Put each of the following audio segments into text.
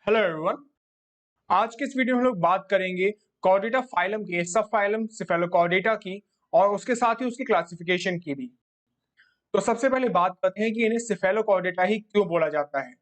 Hello everyone. आज के इस वीडियो में हम लोग बात करेंगे कॉर्डेटा फाइलम के सब फाइलम सिफेलोकॉर्डेटा की और उसके साथ ही उसकी क्लासिफिकेशन की भी। तो सबसे पहले बात करते हैं कि इन्हें सिफेलोकॉर्डेटा ही क्यों बोला जाता है।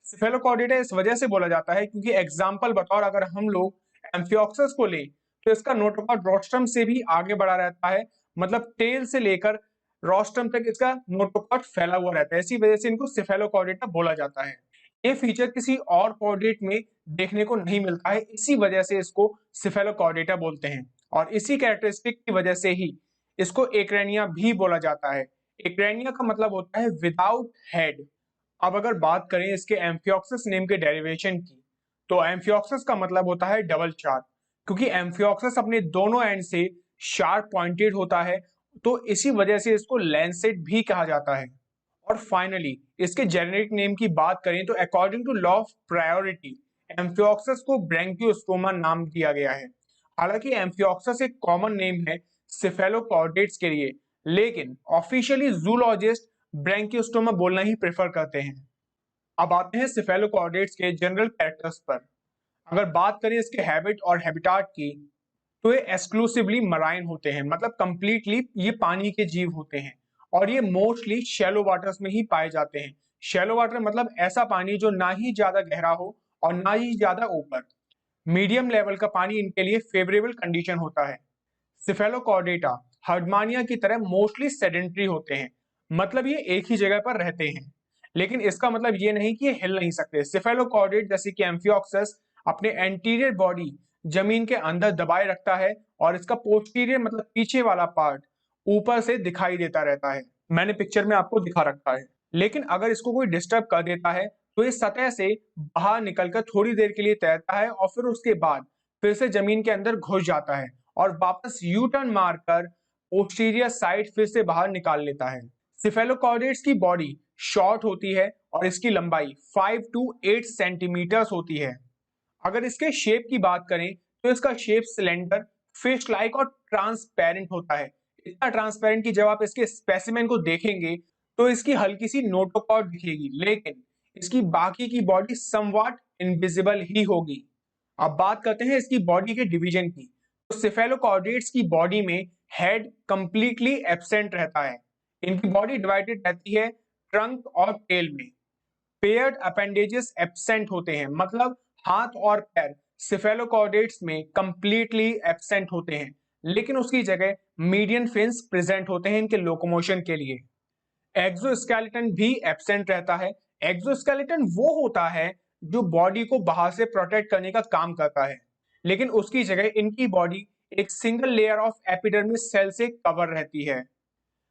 सिफेलोकॉर्डेटा इस वजह से बोला जाता है क्योंकि एग्जाम्पल बतौर अगर हम लोग एम्फियोक्सस को लें तो इसका नोटोकॉर्ड रोस्ट्रम से भी आगे बढ़ा रहता है, मतलब टेल से लेकर रोस्ट्रम तक इसका नोटोकॉर्ड फैला हुआ रहता है। इसी वजह से इनको सिफेलोकॉर्डेटा बोला जाता है। ये फीचर किसी और कॉर्डेट में देखने को नहीं मिलता है, इसी वजह से इसको सिफेलोकॉर्डेटा बोलते हैं। और इसी कैरेक्टरिस्टिक की वजह से ही इसको एक्रेनिया भी बोला जाता है। एक्रेनिया का मतलब होता है विदाउट हेड। अब अगर बात करें इसके एम्फियोक्सिस नेम के डेरिवेशन की, तो एम्फियोक्सिस का मतलब होता है डबल शार्प, क्योंकि एम्फियोक्सिस अपने दोनों एंड से शार्प पॉइंटेड होता है, तो इसी वजह से इसको लैंसेट भी कहा जाता है। और फाइनली इसके जेनेरिक नेम की बात करें तो according to law of priority amphioxus को ब्रैंकियोस्टोमा नाम दिया गया है। हालांकि एम्फियोक्सिस एक कॉमन नेम है सिफेलोकॉर्डेट्स के लिए, लेकिन ऑफिशियली जूलॉजिस्ट ब्रैंकियोस्टोमा बोलना ही प्रेफर करते हैं। अब आते हैं सिफेलोकॉर्डेट्स के जनरल कैरेक्टर्स पर। अगर बात करें इसके हैबिट और हैबिटाट की, तो ये एक्सक्लूसिवली मराइन होते हैं, मतलब कंप्लीटली ये पानी के जीव होते हैं और ये मोस्टली शैलो वाटर्स में ही पाए जाते हैं। शैलो वाटर मतलब ऐसा पानी जो ना ही ज्यादा गहरा हो और ना ही ज्यादा ऊपर, मीडियम लेवल का पानी इनके लिए फेवरेबल कंडीशन होता है। सिफेलोकॉर्डेटा हर्डमानिया की तरह मोस्टली सेडेंट्री होते हैं, मतलब ये एक ही जगह पर रहते हैं। लेकिन इसका मतलब ये नहीं कि ये हिल नहीं सकते। सिफेलोकॉर्डेट जैसे कि एम्फियोक्सस अपने एंटीरियर बॉडी जमीन के अंदर दबाए रखता है और इसका पोस्टीरियर मतलब पीछे वाला पार्ट ऊपर से दिखाई देता रहता है। मैंने पिक्चर में आपको दिखा रखा है। लेकिन अगर इसको कोई डिस्टर्ब कर देता है तो ये सतह से बाहर निकलकर थोड़ी देर के लिए तैरता है और फिर उसके बाद फिर से जमीन के अंदर घुस जाता है और वापस यू टर्न मारकर पोस्टीरियर साइड फिर से बाहर निकाल लेता है। सिफेलोकॉर्डेट्स की बॉडी शॉर्ट होती है और इसकी लंबाई 5 टू 8 सेंटीमीटर्स होती है। अगर इसके शेप की बात करें तो इसका शेप सिलेंडर, फिश लाइक और ट्रांसपेरेंट होता है। इतना ट्रांसपेरेंट कि जब आप इसके स्पेसिमेन को देखेंगे तो इसकी हल्की सी नोटोकॉर्ड दिखेगी, लेकिन इसकी बाकी की बॉडी समवॉट इनविजिबल ही होगी। अब बात करते हैं इसकी बॉडी के डिवीजन की। तो सिफेलोकॉर्डेट्स की बॉडी में हेड कंप्लीटली एब्सेंट रहता है। इनकी बॉडी डिवाइडेड रहती है ट्रंक और टेल में। पेयर्ड अपेंडेजेस एब्सेंट होते हैं, मतलब हाथ और पैर सिफेलोकॉर्डेट्स में कंप्लीटली एब्सेंट होते हैं, लेकिन उसकी जगह मीडियन फिन्स प्रेजेंट होते हैं इनके लोकोमोशन के लिए। एक्सोस्केलेटन भी एब्सेंट रहता है। एक्सोस्केलेटन वो होता है जो बॉडी को बाहर से प्रोटेक्ट करने का काम करता है, लेकिन उसकी जगह इनकी बॉडी एक single layer of epidermis cell से कवर रहती है।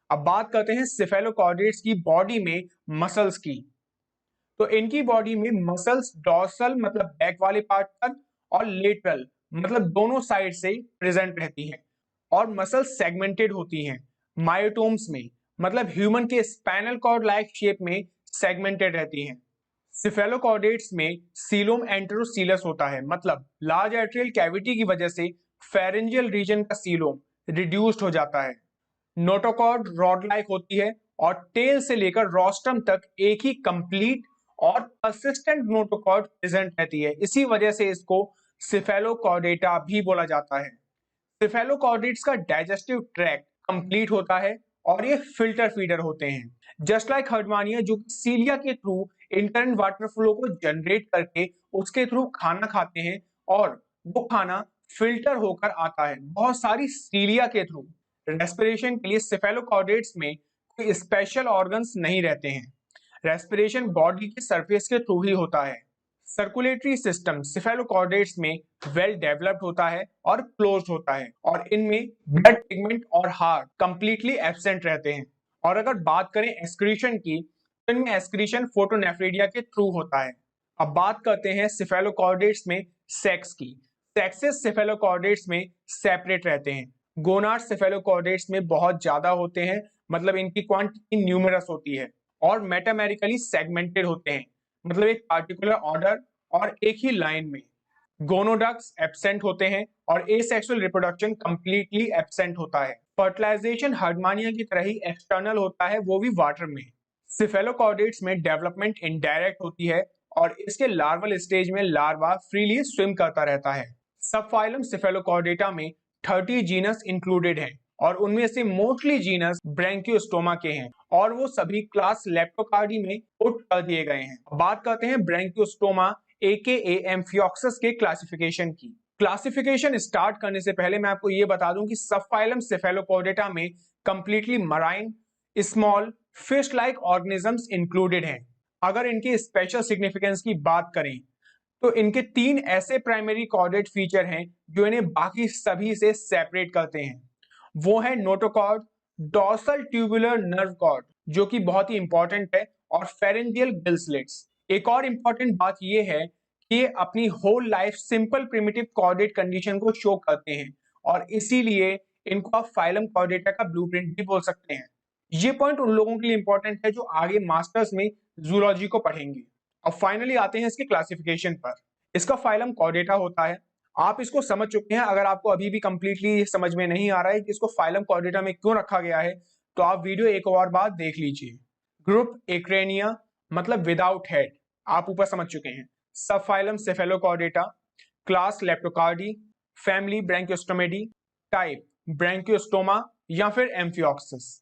अब बात करते हैं सिफेलोकॉर्डेट्स की बॉडी में मसल्स की। तो इनकी बॉडी में मसल्स डॉर्सल मतलब बैक वाले पार्ट पर और लेटरल मतलब दोनों साइड से प्रेजेंट रहती हैं, और मसल्स सेगमेंटेड होती हैं मायोटोम्स में, मतलब ह्यूमन के स्पाइनल कॉर्ड लाइक शेप में सेगमेंटेड रहती हैं। सिफेलोकॉर्डेट्स में सीलोम एंटेरोसीलस होता है, मतलब लार्ज एट्रियल कैविटी की वजह से फेरेंजियल रीजन का सीलोम रिड्यूस्ड हो जाता है। नोटोकॉर्ड रॉड लाइक होती है और टेल से लेकर रोस्ट्रम तक एक ही कंप्लीट और परसिस्टेंट नोटोकॉर्ड प्रेजेंट रहती है। इसी वजह से इसको सिफेलोकॉर्डेटा भी बोला जाता है। सिफेलोकॉर्डेट्स का डाइजेस्टिव ट्रैक्ट कंप्लीट होता है और ये फिल्टर फीडर होते हैं। जस्ट लाइक हर्डमानिया जो सीलिया के थ्रू इंटरन वाटर फ्लो को जनरेट करके उसके थ्रू खाना खाते हैं और वो खाना फिल्टर होकर आता है बहुत सारी सीलिया के थ्रू। रेस्पिरेशन के लिए सिफेलोकॉर्डेट्स में कोई स्पेशल ऑर्गन्स नहीं रहते हैं। रेस्पिरेशन बॉडी के सरफेस के थ्रू ही होता है। सर्कुलेटरी सिस्टम सिफेलोकॉर्डेट्स में वेल डेवलप्ड होता है और क्लोज्ड होता है, और इनमें ब्लड पिगमेंट और हार्ट कंप्लीटली एब्सेंट रहते हैं। और अगर बात करें एक्सक्रीशन की, तो इनमें एक्सक्रीशन फोटोनेफ्रिडिया के थ्रू होता है। अब बात करते हैं सिफेलोकॉर्डेट्स में सेक्स की। सेक्सेस सिफेलोकॉर्डेट्स में सेपरेट रहते हैं। गोनाड सिफेलोकॉर्डेट्स में बहुत ज्यादा होते हैं, मतलब इनकी क्वांटिटी न्यूमरस होती है, और मेटामेरिकली सेगमेंटेड होते हैं, मतलब एक पार्टिकुलर ऑर्डर और एक ही लाइन में। गोनोडक्ट्स एब्सेंट होते हैं और एसेक्सुअल रिप्रोडक्शन कंप्लीटली एब्सेंट होता है। फर्टिलाइजेशन हर्डमानिया की तरह ही एक्सटर्नल होता है, वो भी वाटर में। सिफेलोकॉर्डेट्स में डेवलपमेंट इनडायरेक्ट होती है और इसके लार्वल स्टेज में लार्वा फ्रीली स्विम करता रहता है। सब फाइलम सिफेलोकॉर्डेटा में 30 जीनस इंक्लूडेड हैं और उनमें से मोस्टली जीनस ब्रैंकियोस्टोमा के हैं और वो सभी क्लास लेप्टोकार्डी में पुट कर दिए गए हैं। बात करते हैं ब्रैंकियोस्टोमा एकेए एम्फियोक्सस के क्लासिफिकेशन की। क्लासिफिकेशन स्टार्ट करने से पहले मैं आपको ये बता दूं कि सबफाइलम सिफेलोकॉर्डेटा में completely marine small fish like organisms included हैं। अगर इनकी स्पेशल सिग्निफिकेंस की बात करें तो इनके 3 ऐसे प्राइमरी कॉर्डेट फीचर हैं जो इन्हें बाकी सभी से सेपरेट करते हैं। वो है notochord, dorsal tubular nerve cord जो कि बहुत ही इंपॉर्टेंट है, और फेरेंजियल गिल स्लिट्स। एक और इंपॉर्टेंट बात ये है कि ये अपनी whole life simple primitive chordate condition को शो करते हैं और इसीलिए इनको आप फाइलम कॉर्डेटा का ब्लूप्रिंट भी बोल सकते हैं। ये पॉइंट उन लोगों के लिए इंपॉर्टेंट है जो आगे मास्टर्स में जूलॉजी को पढ़ेंगे। अब फाइनली आते हैं इसके क्लासिफिकेशन पर। इसका फाइलम कॉर्डेटा होता है। आप इसको समझ चुके हैं। अगर आपको अभी भी कंप्लीटली समझ में नहीं आ रहा है कि इसको फाइलम कॉर्डेटा में क्यों रखा गया है तो आप वीडियो एक और बार देख लीजिए। ग्रुप एक्रेनिया मतलब विदाउट हेड, आप ऊपर समझ चुके हैं। सब phylum Cephalochordata, class Leptocardii, family Branchiostomidae, type Branchiostoma या फिर एम्फियोक्सिस।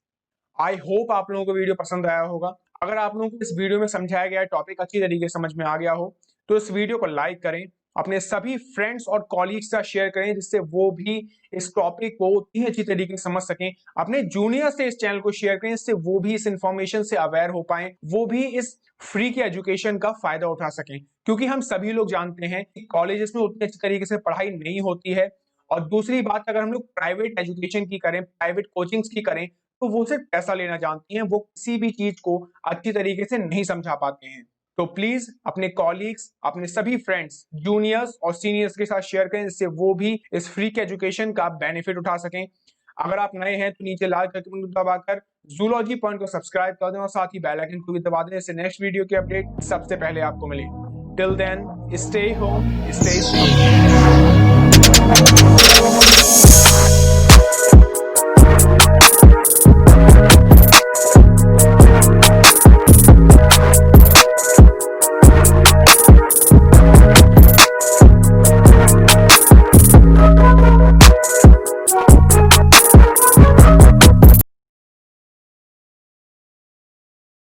आई होप आप लोगों को वीडियो पसंद आया होगा। अगर आप लोगों को इस वीडियो में समझाया गया टॉपिक अच्छी तरीके से समझ में आ गया हो तो इस वीडियो को लाइक करें, अपने सभी फ्रेंड्स और कॉलीग्स का शेयर करें जिससे वो भी इस टॉपिक को उतनी अच्छी तरीके से समझ सकें। अपने जूनियर से इस चैनल को शेयर करें जिससे वो भी इस इंफॉर्मेशन से अवेयर हो पाए, वो भी इस फ्री की एजुकेशन का फायदा उठा सकें। क्योंकि हम सभी लोग जानते हैं कि कॉलेजेस में उतनी अच्छी तरीके से पढ़ाई नहीं होती है, और दूसरी बात अगर हम लोग प्राइवेट एजुकेशन की करें, प्राइवेट कोचिंग्स की करें तो वो सिर्फ पैसा लेना जानती हैं, वो किसी भी चीज को अच्छी तरीके से नहीं समझा पाते हैं। तो प्लीज अपने कॉलीग्स, अपने सभी फ्रेंड्स, जूनियर्स और सीनियर्स के साथ शेयर करें जिससे वो भी इस फ्री के एजुकेशन का बेनिफिट उठा सकें। अगर आप नए हैं तो नीचे लाल कलर के बटन को दबाकर जूलॉजी पॉइंट को सब्सक्राइब कर दें और साथ ही बेल आइकन को भी दबा दें जिससे नेक्स्ट वीडियो की अपडेट सबसे पहले आपको मिले। Till then stay home, stay safe.